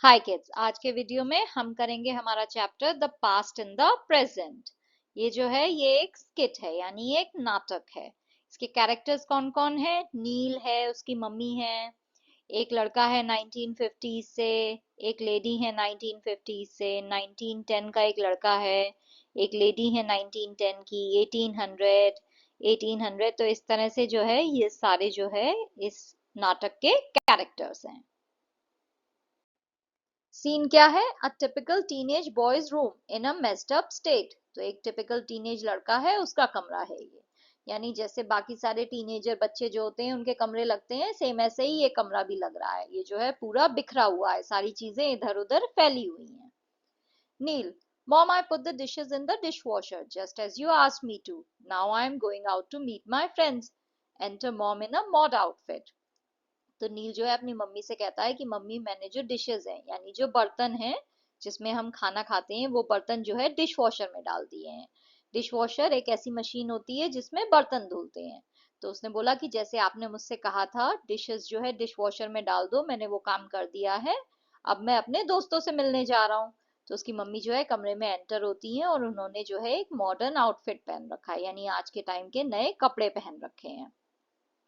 हाय kids, आज के video में हम करेंगे हमारा chapter the past in the present. ये जो है ये एक स्किट है, यानी ये एक नाटक है। इसके कैरेक्टर्स कौन कौन है? नील है, उसकी मम्मी है, एक लड़का है 1950 से, एक लेडी है 1950 से, 1910 का एक लड़का है, एक लेडी है 1910 की, 1800, 1800। तो इस तरह से जो है ये सारे जो है इस नाटक के कैरेक्टर्स हैं। सीन क्या है? A typical teenage boys room in a messed up state. तो एक टिपिकल टीनेज लड़का है, उसका कमरा है ये। यानी जैसे बाकी सारे टीनेजर बच्चे जो होते हैं उनके कमरे लगते हैं, सेम ऐसे ही ये कमरा भी लग रहा है। ये जो है पूरा बिखरा हुआ है, सारी चीजें इधर उधर फैली हुई हैं। नील: Mom, I put the dishes in the dishwasher just as you asked me to. Now I am going out to meet my friends. Enter mom in a mod outfit. तो नील जो है अपनी मम्मी से कहता है कि मम्मी, मैंने जो डिशेज हैं यानी जो बर्तन हैं जिसमें हम खाना खाते हैं वो बर्तन जो है डिश वॉशर में डाल दिए हैं। डिश वॉशर एक ऐसी मशीन होती है जिसमें बर्तन धुलते हैं। तो उसने बोला कि जैसे आपने मुझसे कहा था डिशेस जो है डिश वॉशर में डाल दो, मैंने वो काम कर दिया है। अब मैं अपने दोस्तों से मिलने जा रहा हूँ। तो उसकी मम्मी जो है कमरे में एंटर होती हैं और उन्होंने जो है एक मॉडर्न आउटफिट पहन रखा है, यानी आज के टाइम के नए कपड़े पहन रखे हैं।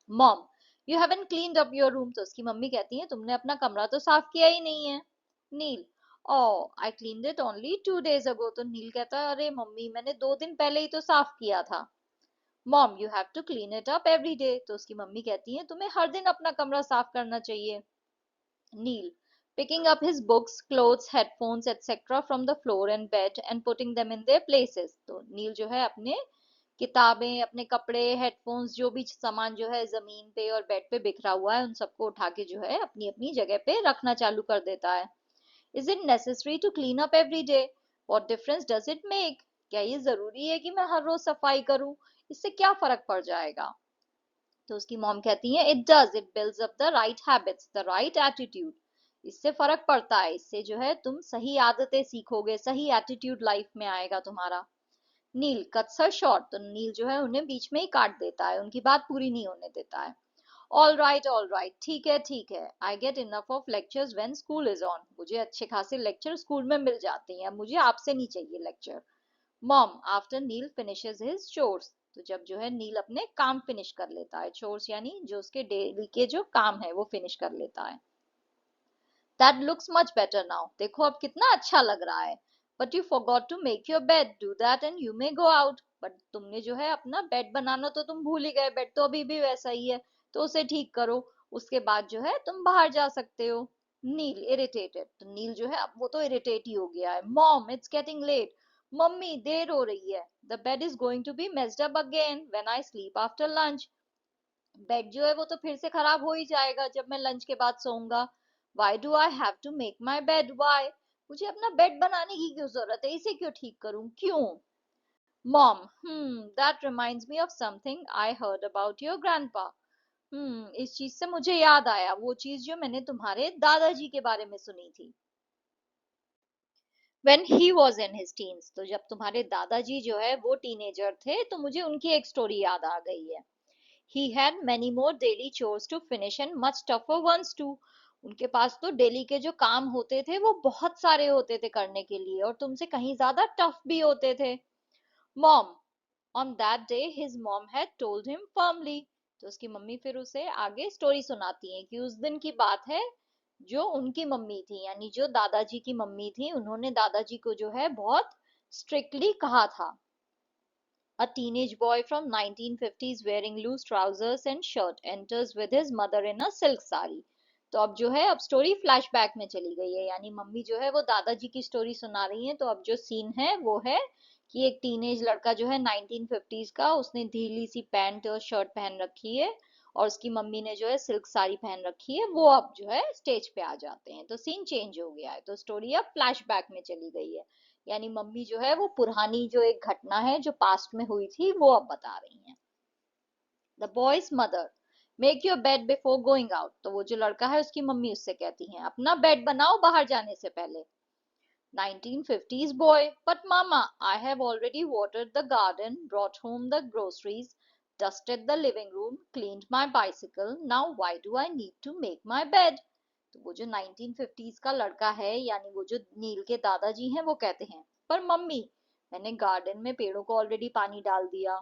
Mom: you haven't cleaned up your room. तो उसकी मम्मी कहती है तुमने अपना कमरा तो साफ किया ही नहीं है। नील: ओ, आई क्लीन्ड इट ओनली 2 days अगो। तो नील कहता है अरे मम्मी, मैंने 2 दिन पहले ही तो साफ किया था। Mom: you have to clean it up every day. तो उसकी मम्मी कहती है तुम्हें हर दिन अपना कमरा साफ करना चाहिए। नील: picking up his books, clothes, headphones, etc. from the floor and bed and putting them in their places। तो नील जो है अपने किताबें, अपने कपड़े, हेडफोन्स, जो भी सामान जो है जमीन पे और बेड पे बिखरा हुआ है उन सबको उठा के जो है अपनी अपनी जगह पे रखना चालू कर देता है। Is it necessary to clean up every day? What difference does it make? क्या ये जरूरी है कि मैं हर रोज सफाई करूं? इससे क्या फर्क पड़ जाएगा? तो उसकी मॉम कहती है it does, it builds up the right habits, the right attitude. इससे फर्क पड़ता है, इससे जो है तुम सही आदतें सीखोगे, सही एटीट्यूड लाइफ में आएगा तुम्हारा। नील कट्स हर शॉर्ट। तो नील जो है उन्हें बीच में ही काट देता है, उनकी बात पूरी नहीं होने देता है। ऑल राइट, ठीक है ठीक है। I get enough of lectures when school is on. मुझे अच्छे खासे लेक्चर स्कूल में मिल जाते हैं, अब मुझे आपसे नहीं चाहिए लेक्चर। मॉम आफ्टर नील फिनिशेस हिज चोर्स। तो जब जो है नील अपने काम फिनिश कर लेता है, चोर्स यानी जो उसके डेली के जो काम है वो फिनिश कर लेता है। That looks much better now. देखो अब कितना अच्छा लग रहा है। But you forgot to make your bed, do that and you may go out. But तुमने जो है अपना बेड बनाना तो तुम भूल ही गए, बेड तो अभी भी वैसा ही है। तो उसे ठीक करो, उसके बाद जो है तुम बाहर जा सकते हो। नील इरिटेटेड। तो नील जो है अब वो तो इरिटेट ही हो गया है। Mom it's getting late. मम्मी देर हो रही है। The bed is going to be messed up again when I sleep after lunch. Bed जो है वो तो फिर से खराब हो ही जाएगा जब मैं लंच के बाद सोऊंगा। Why do I have to make my bed? Why? मुझे अपना बेड बनाने की क्यों जरूरत है? इसे क्यों ठीक करूं? क्यों? Mom: that reminds me of something I heard about your grandpa. इस चीज से मुझे याद आया वो चीज जो मैंने तुम्हारे दादाजी के बारे में सुनी थी। When he was in his teens। तो जब तुम्हारे दादाजी जो है वो टीनेजर थे तो मुझे उनकी एक स्टोरी याद आ गई है। He had many more daily chores to finish and much tougher ones too। उनके पास तो डेली के जो काम होते थे वो बहुत सारे होते थे करने के लिए, और तुमसे कहीं ज्यादा टफ भी होते थे। Mom: on that day his mom had told him firmly। तो उसकी मम्मी फिर उसे आगे स्टोरी सुनाती है कि उस दिन की बात है, जो उनकी मम्मी थी यानी जो दादाजी की मम्मी थी, उन्होंने दादाजी को जो है बहुत स्ट्रिक्टली कहा था। A teenage boy from 1950s wearing loose trousers and shirt enters with his mother in a silk sari। तो अब जो है अब स्टोरी फ्लैशबैक में चली गई है, यानी मम्मी जो है वो दादाजी की स्टोरी सुना रही है। तो अब जो सीन है वो है कि एक टीनेज लड़का जो है 1950s का, उसने ढीली सी पैंट और शर्ट पहन रखी है और उसकी मम्मी ने जो है सिल्क साड़ी पहन रखी है। वो अब जो है स्टेज पे आ जाते हैं, तो सीन चेंज हो गया है, तो स्टोरी अब फ्लैशबैक में चली गई है। यानी मम्मी जो है वो पुरानी जो एक घटना है जो पास्ट में हुई थी वो अब बता रही हैं। The boy's mother: make your bed before going out. तो वो जो लड़का है उसकी मम्मी उससे कहती हैं अपना बेड बनाओ बाहर जाने से पहले। 1950s boy: but mama, I have already watered the garden, brought home the groceries, dusted the living room, cleaned my bicycle, now why do I need to make my bed? तो वो जो 1950s का लड़का है यानी वो जो नील के दादाजी हैं वो कहते हैं, पर मम्मी मैंने गार्डन में पेड़ों को ऑलरेडी पानी डाल दिया,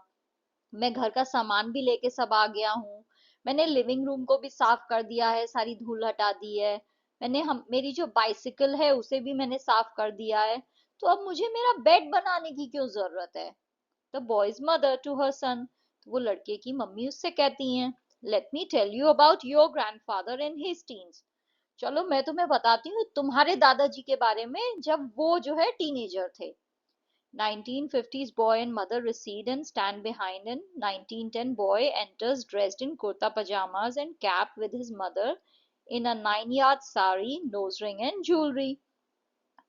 मैं घर का सामान भी लेके सब आ गया हूँ, मैंने लिविंग रूम को भी साफ कर दिया है, सारी धूल हटा दी है, मैंने हम मेरी जो बाइसिकल है उसे भी मैंने साफ कर दिया है, तो अब मुझे मेरा बेड बनाने की क्यों जरूरत है? The boy's mother to her son, तो वो लड़के की मम्मी उससे कहती हैं, let me tell you about your grandfather in his teens, चलो मैं तुम्हें बताती हूँ तुम्हारे दादाजी के बारे में जब वो जो है टीनेजर थे। 1950s boy and mother recede and stand behind, and 1910 boy enters dressed in kurta pajamas and cap with his mother in a 9 yard sari, nose ring and jewelry।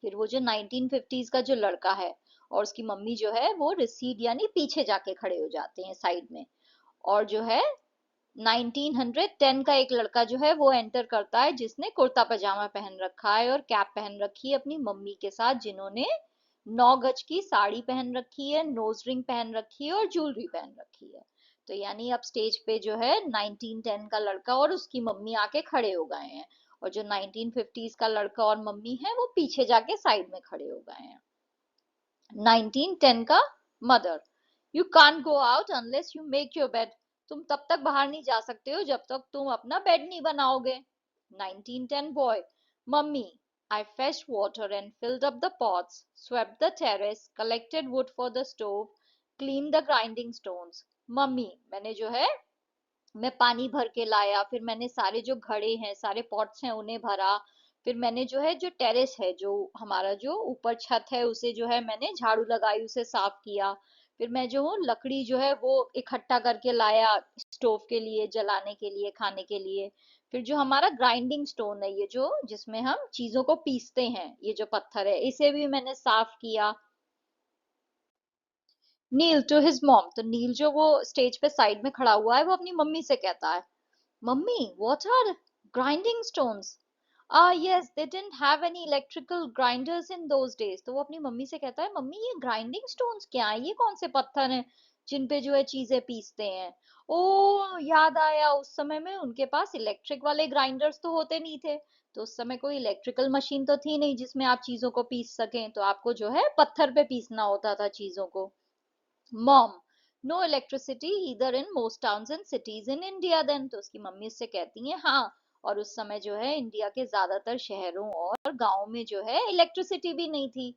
फिर वो जो 1950s का जो लड़का है और उसकी मम्मी जो है वो रिसीड यानी पीछे जाके खड़े हो जाते हैं साइड में, और जो है 1910 का एक लड़का जो है वो एंटर करता है जिसने कुर्ता पजामा पहन रखा है और कैप पहन रखी है अपनी मम्मी के साथ, जिन्होंने 9 गज की साड़ी पहन रखी है, नोज रिंग पहन रखी है और ज्वेलरी पहन रखी है। तो यानी अब स्टेज पे जो है 1910 का लड़का और उसकी मम्मी आके खड़े हो गए हैं, और जो 1950s का लड़का और मम्मी है वो पीछे जाके साइड में खड़े हो गए हैं। 1910 का mother, you can't go out unless you make your bed, तुम तब तक बाहर नहीं जा सकते हो जब तक तुम अपना बेड नहीं बनाओगे। 1910 boy, mummy I fetched water and filled up the pots, swept the terrace, collected wood for the stove, cleaned the grinding stones। Mummy मैंने जो है मैं पानी भर के लाया, फिर मैंने सारे जो घड़े हैं सारे पॉट्स हैं उन्हें भरा, फिर मैंने जो है जो टेरेस है जो हमारा जो ऊपर छत है उसे जो है मैंने झाड़ू लगाई उसे साफ किया, फिर मैं जो हूँ लकड़ी जो है वो इकट्ठा करके लाया स्टोव के लिए जलाने के लिए खाने के लिए, फिर जो हमारा ग्राइंडिंग स्टोन है ये जो जिसमें हम चीजों को पीसते हैं ये जो पत्थर है इसे भी मैंने साफ किया। नील टू हिज मॉम, तो नील जो वो स्टेज पे साइड में खड़ा हुआ है वो अपनी मम्मी से कहता है, mummy what are grinding stones? Yes, they didn't have any electrical grinders in those days। तो वो अपनी मम्मी से कहता है, मम्मी ये ग्राइंडिंग स्टोन्स क्या है, ये कौन से पत्थर हैं जिन पे जो है चीजें पीसते हैं? ओ याद आया, उस समय में उनके पास इलेक्ट्रिक वाले ग्राइंडर्स तो होते नहीं थे, तो उस समय कोई इलेक्ट्रिकल मशीन तो थी नहीं जिसमें आप चीजों को पीस सकें, तो आपको जो है पत्थर पे पीसना होता था चीजों को। Mom, no electricity either in most towns and cities in India then, तो उसकी मम्मी उससे कहती हैं हाँ, और उस समय जो है इंडिया के ज्यादातर शहरों और गांवों में जो है इलेक्ट्रिसिटी भी नहीं थी।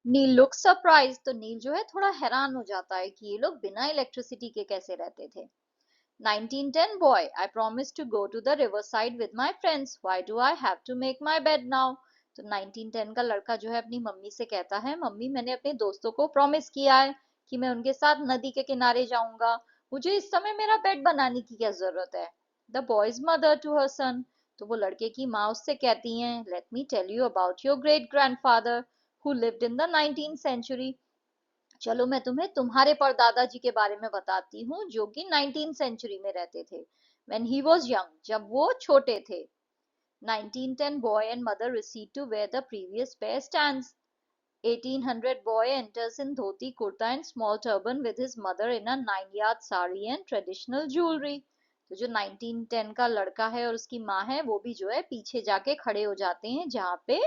नील लुक सरप्राइज, तो नील जो है थोड़ा हैरान हो जाता है कि ये लोग बिना इलेक्ट्रिसिटी के कैसे रहते थे। 1910 boy, I promised to go to the riverside with my friends, why do I have to make my bed now? तो 1910 का लड़का जो है अपनी मम्मी से कहता है, मम्मी मैंने अपने दोस्तों को प्रॉमिस किया है कि मैं उनके साथ नदी के किनारे जाऊंगा, मुझे इस समय मेरा बेड बनाने की क्या जरूरत है? The boy's mother to her son, तो वो लड़के की माँ उससे कहती हैं, let me tell you about your great grandfather who lived in the 19th century, चलो मैं तुम्हें तुम्हारे परदादा जी के बारे में बताती हूँ जो कि 19th सेंचुरी में रहते थे। When he was young, जब वो छोटे थे। 1910 boy and mother recede to where the previous pair stands। 1800 boy enters in dhoti kurta and small turban with his mother in a 9 yard sari and traditional jewelry। तो जो 1910 का लड़का है और उसकी माँ है वो भी जो है पीछे जाके खड़े हो जाते हैं जहाँ पे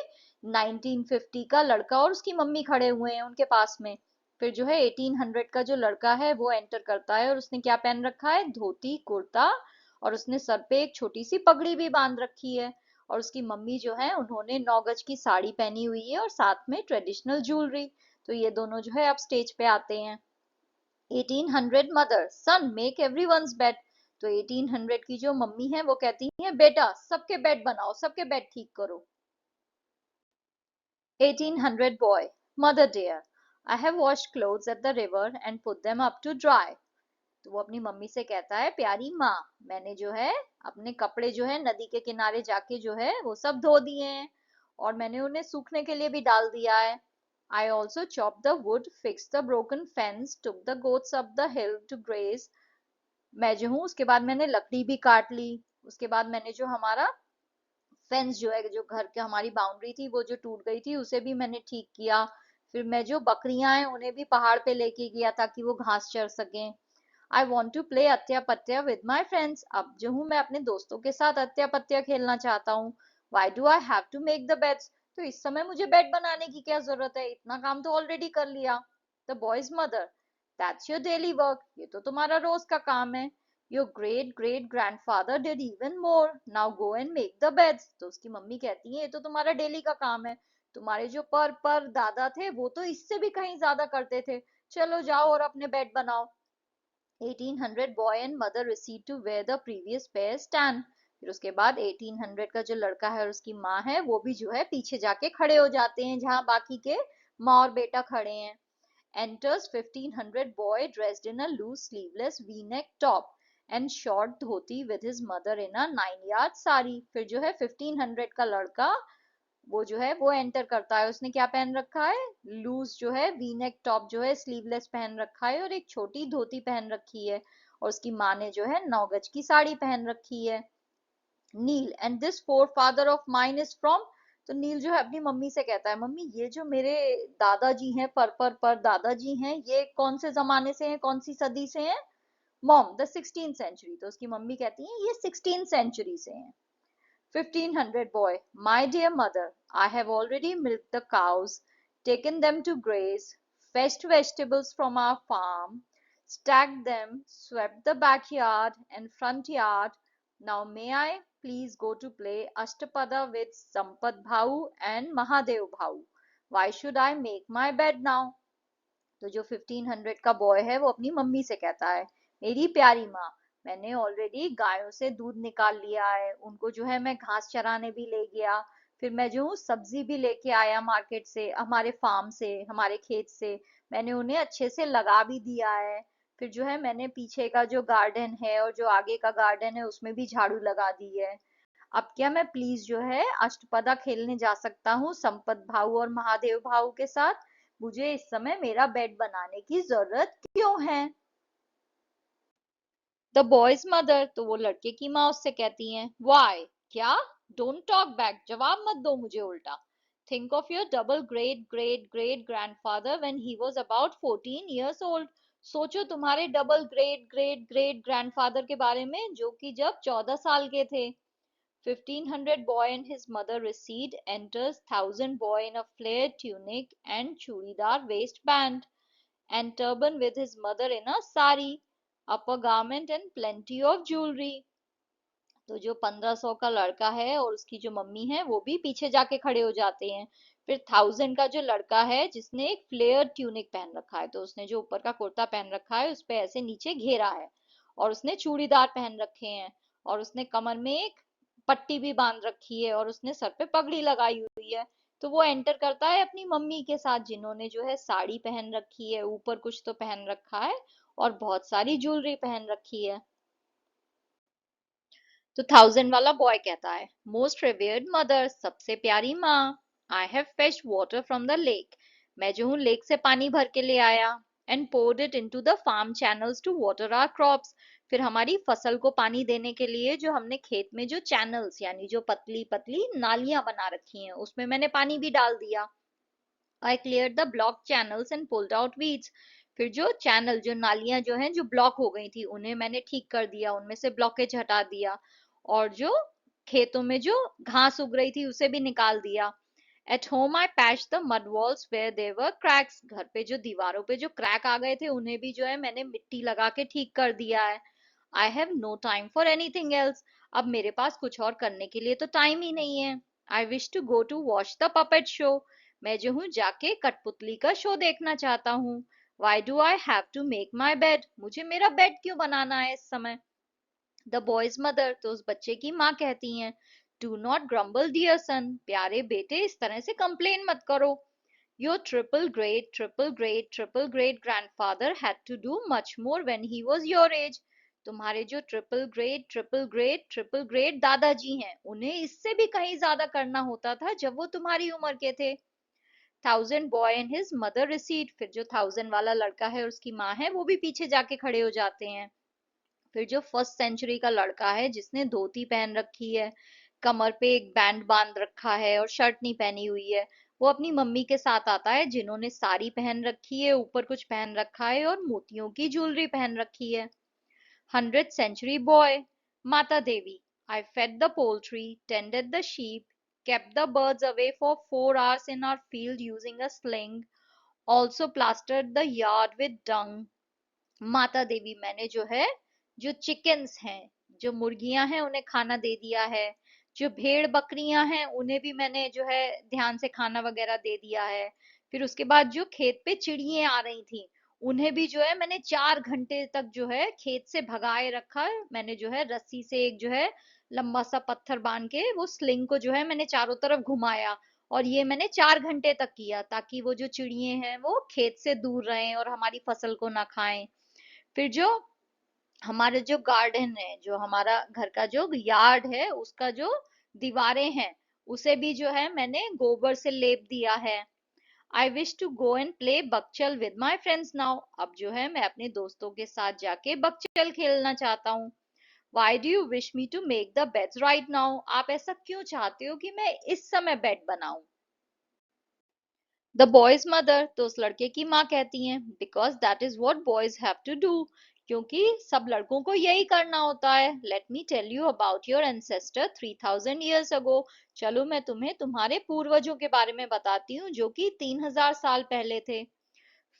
1950 का लड़का और उसकी मम्मी खड़े हुए हैं उनके पास में। फिर जो है 1800 का जो लड़का है वो एंटर करता है और उसने क्या पहन रखा है, धोती कुर्ता, और उसने सर पे एक छोटी सी पगड़ी भी बांध रखी है, और उसकी मम्मी जो है उन्होंने 9 गज की साड़ी पहनी हुई है और साथ में ट्रेडिशनल ज्वेलरी। तो ये दोनों जो है अब स्टेज पे आते हैं। 1800 मदर, सन मेक एवरीवन्स बेड, तो 1800 की जो मम्मी है वो कहती है, बेटा सबके बेड बनाओ, सबके बेड ठीक करो। 1800 boy, mother dear, I have washed clothes at the river and put them up to dry। तो वो अपनी मम्मी से कहता है, प्यारी माँ मैंने जो है अपने कपड़े जो है नदी के किनारे जाके जो है वो सब धो दिए हैं और मैंने उन्हें सूखने के लिए भी डाल दिया है। I also chopped the wood, fixed the broken fence, took the goats up the hill to graze। मैं जो हूँ उसके बाद मैंने लकड़ी भी काट ली, उसके बाद मैंने जो हमारा फेंस जो है जो घर के हमारी बाउंड्री थी वो जो टूट गई थी उसे भी मैंने ठीक किया। फिर मैं जो बकरियां हैं उन्हें भी पहाड़ पे लेके गया ताकि वो घास चर सकें। आई वॉन्ट टू प्ले अत्या पत्या विद माई फ्रेंड्स, अब जो हूँ मैं अपने दोस्तों के साथ अत्या पत्या खेलना चाहता हूँ। Why do I have to make the beds, तो इस समय मुझे बेड बनाने की क्या जरूरत है, इतना काम तो ऑलरेडी कर लिया। The boy's mother, that's your daily work, ये तो तुम्हारा रोज का काम है। Your great great grandfather did even more, now go and make the beds, तो उसकी मम्मी कहती है ये तो तुम्हारा डेली का काम है, तुम्हारे जो पर दादा थे वो तो इससे भी कहीं ज्यादा करते थे, चलो जाओ और अपने बेड बनाओ। 1800 boy and mother receive to where the previous pair stand, फिर उसके बाद 1800 का जो लड़का है और उसकी माँ है वो भी जो है पीछे जाके खड़े हो जाते हैं जहां बाकी के माँ और बेटा खड़े हैं। Enters 1500 boy dressed in a loose sleeveless V-neck top and short dhoti with his mother in a 9 yard sari, फिर जो है 1500 का लड़का वो जो है वो एंटर करता है। उसने क्या पहन रखा है, लूज जो है वी नेक टॉप जो है स्लीवलेस पहन रखा है और एक छोटी धोती पहन रखी है, और उसकी माँ ने जो है 9 गज की साड़ी पहन रखी है। Neel, and this forefather of mine is from, तो नील जो है अपनी मम्मी से कहता है मम्मी ये जो मेरे दादाजी हैं पर दादाजी हैं ये कौन से जमाने से हैं, कौन सी सदी से हैं। मॉम, द 16th century, तो उसकी मम्मी कहती है ये 16th century से हैं। 1500 boy, my dear mother, I have already milked the cows, taken them to graze, fetched vegetables from our farm, stacked them, swept the backyard and front yard. Now may I please go to play Ashtapada with Sampad Bhau and Mahadev Bhau? Why should I make my bed now? तो जो 1500 का boy है वो अपनी mummy से कहता है मेरी प्यारी माँ, मैंने ऑलरेडी गायों से दूध निकाल लिया है, उनको जो है मैं घास चराने भी ले गया, फिर मैं जो हूँ सब्जी भी लेके आया मार्केट से, हमारे फार्म से, हमारे खेत से, मैंने उन्हें अच्छे से लगा भी दिया है। फिर जो है मैंने पीछे का जो गार्डन है और जो आगे का गार्डन है उसमें भी झाड़ू लगा दी है। अब क्या मैं प्लीज जो है अष्टपदा खेलने जा सकता हूँ संपत भाऊ और महादेव भाऊ के साथ, मुझे इस समय मेरा बेड बनाने की जरूरत क्यों है। द बॉयज मदर, तो वो लड़के की माँ उससे कहती है वाई, क्या, डोंट टॉक बैक, जवाब मत दो मुझे उल्टा। Think of your double great great great grandfather when he was about 14 years old, सोचो तुम्हारे double great great great grandfather के बारे में जो कि जब 14 साल के थे। 1500 boy and his mother recede, enters 1000 boy in a flared tunic and churidar waistband and turban with his mother in a sari, upper garment and plenty of jewelry. तो जो 1500 का लड़का है और उसकी जो मम्मी है वो भी पीछे जाके खड़े हो जाते हैं। फिर 1000 का जो लड़का है जिसने एक फ्लेयर ट्यूनिक पहन रखा है, तो उसने जो ऊपर का कुर्ता पहन रखा है उस पे ऐसे नीचे घेरा है, और उसने चूड़ीदार पहन रखे हैं, और उसने कमर में एक पट्टी भी बांध रखी है और उसने सर पे पगड़ी लगाई हुई है। तो वो एंटर करता है अपनी मम्मी के साथ जिन्होंने जो है साड़ी पहन रखी है, ऊपर कुछ तो पहन रखा है और बहुत सारी ज्वेलरी पहन रखी है। तो 1000 वाला बॉय कहता है मोस्ट रिवेयर्ड मदर, सबसे प्यारी माँ, I have fetched water from the lake, मैं जो हूँ लेक से पानी भर के ले आया, and poured it into the farm channels to water our crops, फिर हमारी फसल को पानी देने के लिए जो हमने खेत में जो चैनल्स यानी जो पतली पतली नालियां बना रखी हैं उसमें मैंने पानी भी डाल दिया। I clear the block channels and pulled out weeds, फिर जो चैनल जो नालियां जो हैं जो ब्लॉक हो गई थी उन्हें मैंने ठीक कर दिया, उनमें से ब्लॉकेज हटा दिया, और जो खेतों में जो घास उग रही थी उसे भी निकाल दिया। At home I patch the mud walls where there were cracks, घर पे जो दीवारों पे जो क्रैक आ गए थे उन्हें भी जो है मैंने मिट्टी लगा के ठीक कर दिया है। I have no time for anything else, अब मेरे पास कुछ और करने के लिए तो टाइम ही नहीं है। I wish to go to watch the puppet show, मैं जो हूँ जाके कठपुतली का शो देखना चाहता हूँ। Why do I have to make my bed, मुझे मेरा बेड क्यों बनाना है इस समय। द बॉयज मदर, तो उस बच्चे की माँ कहती हैं do not grumble dear son, प्यारे बेटे इस तरह से कंप्लेन मत करो। Your triple great grandfather had to do much more when he was your age, तुम्हारे जो ट्रिपल ग्रेट दादाजी हैं उन्हें इससे भी कहीं ज्यादा करना होता था जब वो तुम्हारी उम्र के थे। 1000 boy and his mother recede, फिर जो 1000 वाला लड़का है और उसकी माँ है वो भी पीछे जाके खड़े हो जाते हैं। फिर जो 1st सेंचुरी का लड़का है जिसने धोती पहन रखी है, कमर पे एक बैंड बांध रखा है और शर्ट नहीं पहनी हुई है। वो अपनी मम्मी के साथ आता है जिन्होंने साड़ी पहन रखी है, ऊपर कुछ पहन रखा है और मोतियों की ज्वेलरी पहन रखी है। 100th century boy. Mata Devi. I fed the poultry, tended the sheep, kept the birds away for 4 hours in our field using a sling, also plastered the yard with dung. माता देवी, मैंने जो है, जो chickens हैं, जो मुर्गियां हैं, उन्हें खाना दे दिया है। जो भेड़ बकरियां हैं उन्हें भी मैंने जो है ध्यान से खाना वगैरह दे दिया है। फिर उसके बाद जो खेत पे चिड़ियां आ रही थी उन्हें भी जो है मैंने 4 घंटे तक जो है खेत से भगाए रखा है। मैंने जो है रस्सी से एक जो है लंबा सा पत्थर बांध के वो स्लिंग को जो है मैंने चारों तरफ घुमाया। और ये मैंने 4 घंटे तक किया ताकि वो जो चिड़िए हैं वो खेत से दूर रहें और हमारी फसल को ना खाएं। फिर जो हमारे जो गार्डन है, जो हमारा घर का जो यार्ड है, उसका जो दीवारें हैं, उसे भी जो है मैंने गोबर से लेप दिया है। I wish to go and play बकचल विद माई फ्रेंड्स नाउ। अब जो है मैं अपने दोस्तों के साथ जाके बकचल खेलना चाहता हूँ। Why do you wish me to make the beds right now. आप ऐसा क्यों चाहते हो कि मैं इस समय बेड बनाऊं। द बॉयज मदर, तो उस लड़के की माँ कहती हैं, because that is what boys have to do, क्योंकि सब लड़कों को यही करना होता है। Let me tell you about your ancestor 3000 years ago। चलो मैं तुम्हें तुम्हारे पूर्वजों के बारे में बताती हूँ जो कि 3000 साल पहले थे।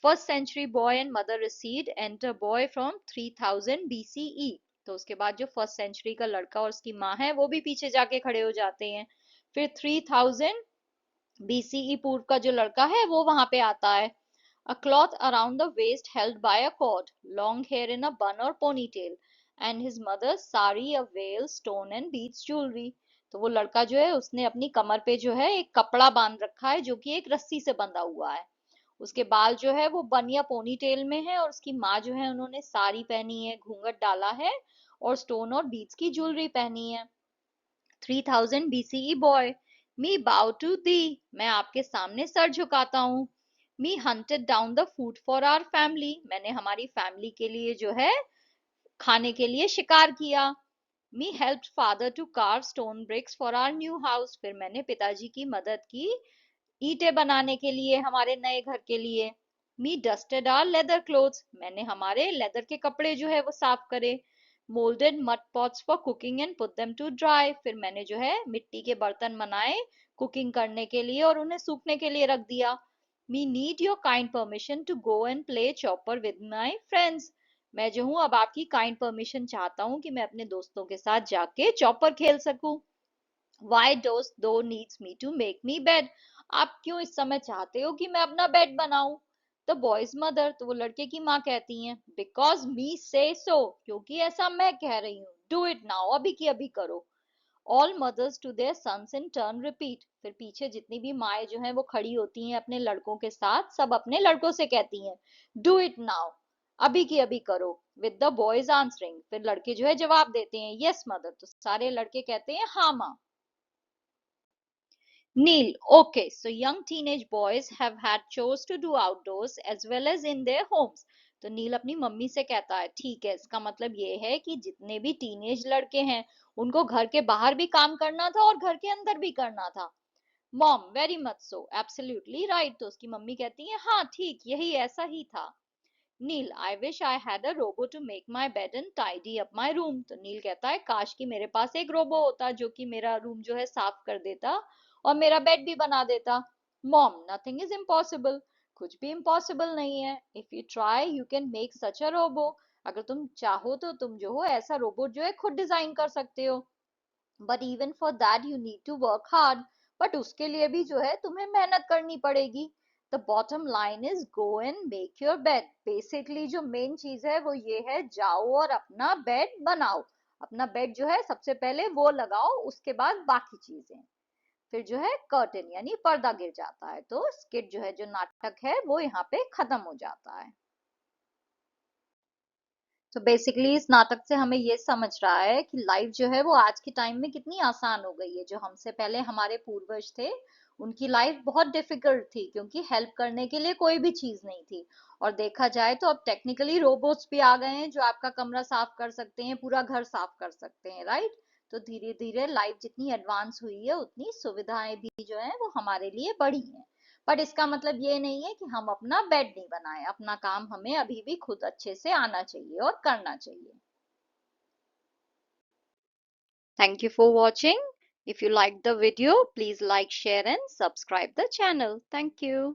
First century boy and mother recede enter boy from 3000 BCE। तो उसके बाद जो फर्स्ट सेंचुरी का लड़का और उसकी माँ है वो भी पीछे जाके खड़े हो जाते हैं। फिर 3000 BCE पूर्व का जो लड़का है वो वहां पे आता है। A cloth around the waist held by a cord, long hair in a bun or ponytail, and his mother's sari, a veil, stone and beads jewelry। तो वो लड़का जो है उसने अपनी कमर पे जो है एक कपड़ा बांध रखा है जो कि एक रस्सी से बंधा हुआ है। उसके बाल जो है वो बन या पोनी टेल में है और उसकी माँ जो है उन्होंने साड़ी पहनी है, घूंघट डाला है और स्टोन और बीड्स की ज्वेलरी पहनी है। 3000 BCE बॉय। मी बाउ टू दी, मैं आपके सामने सर झुकाता हूँ। Me hunted down the food for our family, मैंने हमारी फैमिली के लिए जो है खाने के लिए शिकार किया। Me helped father to carve stone bricks for our new house, फिर मैंने पिताजी की मदद की ईंटें बनाने के लिए हमारे नए घर के लिए। मी डस्टेड आवर लेदर क्लोथ्स, मैंने हमारे लेदर के कपड़े जो है वो साफ करे। Moulded mud pots for cooking and put them to dry, फिर मैंने जो है मिट्टी के बर्तन बनाए कुकिंग करने के लिए और उन्हें सूखने के लिए रख दिया। Me need your kind permission to go and play chopper with my friends, मैं जो हूँ अब आपकी काइंड परमिशन चाहता हूँ कि मैं अपने दोस्तों के साथ जाके चॉपर खेल सकूं। Why does thou needs me to make me bed? आप क्यों इस समय चाहते हो कि मैं अपना बेड बनाऊं। द बॉयज मदर, तो वो लड़के की माँ कहती हैं, बिकॉज मी से सो, क्योंकि ऐसा मैं कह रही हूँ। डू इट नाउ, अभी की अभी करो। All mothers to their sons in turn repeat, फिर पीछे जितनी भी माएँ जो हैं वो खड़ी होती हैं अपने लड़कों के साथ, सब अपने लड़कों से कहती हैं, डू इट नाउ, अभी की अभी करो। विद द बॉयज आंसरिंग, फिर लड़के जो है जवाब देते हैं, यस मदर, तो सारे लड़के कहते हैं हाँ माँ। Neil, okay, so young teenage boys have had chores to do outdoors as well as in their homes। तो नील अपनी मम्मी से कहता है, ठीक है, इसका मतलब ये है कि जितने भी टीनेज लड़के हैं उनको घर के बाहर भी काम करना था और घर के अंदर भी करना था। Mom, very much so, absolutely right, तो उसकी मम्मी कहती है, हाँ ठीक, यही ऐसा ही था। Neel, I wish I had a robot to make my bed and tidy up my room, तो नील कहता है, काश कि मेरे पास एक रोबो होता जो कि मेरा रूम जो है साफ कर देता और मेरा बेड भी बना देता। मॉम, नथिंग इज इम्पॉसिबल, कुछ भी इम्पॉसिबल नहीं है। If you try you can make such a robot, अगर तुम चाहो तो तुम जो हो ऐसा रोबोट जो है खुद डिजाइन कर सकते हो। But even for that you need to work hard, but उसके लिए भी जो है तुम्हें मेहनत करनी पड़ेगी। The bottom line is go and make your bed, basically जो मेन चीज है वो ये है, जाओ और अपना बेड बनाओ। अपना बेड जो है सबसे पहले वो लगाओ, उसके बाद बाकी चीजें। फिर जो है कर्टेन यानी पर्दा गिर जाता है, तो स्किट जो है, जो नाटक है, वो यहाँ पे खत्म हो जाता है। तो बेसिकली इस नाटक से हमें ये समझ रहा है कि लाइफ जो है वो आज के टाइम में कितनी आसान हो गई है। जो हमसे पहले हमारे पूर्वज थे उनकी लाइफ बहुत डिफिकल्ट थी क्योंकि हेल्प करने के लिए कोई भी चीज नहीं थी। और देखा जाए तो अब टेक्निकली रोबोट्स भी आ गए हैं जो आपका कमरा साफ कर सकते हैं, पूरा घर साफ कर सकते हैं, राइट। तो धीरे धीरे लाइफ जितनी एडवांस हुई है उतनी सुविधाएं भी जो है वो हमारे लिए बढ़ी हैं। बट इसका मतलब ये नहीं है कि हम अपना बेड नहीं बनाए, अपना काम हमें अभी भी खुद अच्छे से आना चाहिए और करना चाहिए। Thank you for watching. If you liked the video, please like, share and subscribe the channel. Thank you.